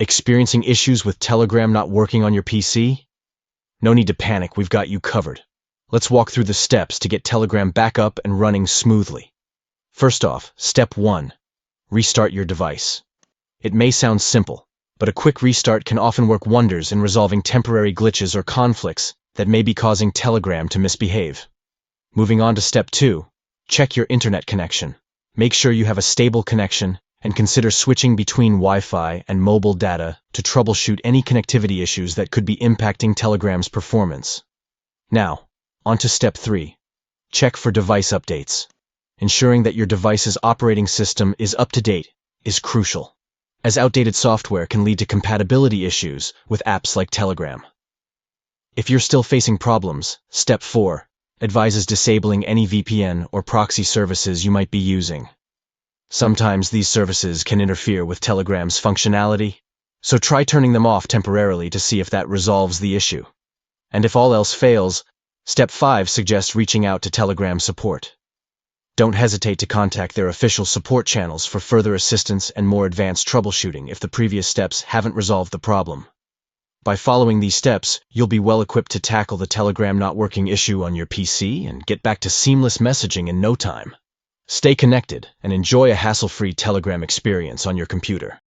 Experiencing issues with Telegram not working on your PC? No need to panic, we've got you covered. Let's walk through the steps to get Telegram back up and running smoothly. First off, step 1. Restart your device. It may sound simple, but a quick restart can often work wonders in resolving temporary glitches or conflicts that may be causing Telegram to misbehave. Moving on to step 2, check your internet connection. Make sure you have a stable connection and consider switching between Wi-Fi and mobile data to troubleshoot any connectivity issues that could be impacting Telegram's performance. Now, on to step 3. Check for device updates. Ensuring that your device's operating system is up to date is crucial, as outdated software can lead to compatibility issues with apps like Telegram. If you're still facing problems, step 4 advises disabling any VPN or proxy services you might be using. Sometimes these services can interfere with Telegram's functionality, so try turning them off temporarily to see if that resolves the issue. And if all else fails, step 5 suggests reaching out to Telegram support. Don't hesitate to contact their official support channels for further assistance and more advanced troubleshooting if the previous steps haven't resolved the problem. By following these steps, you'll be well equipped to tackle the Telegram not working issue on your PC and get back to seamless messaging in no time. Stay connected and enjoy a hassle-free Telegram experience on your computer.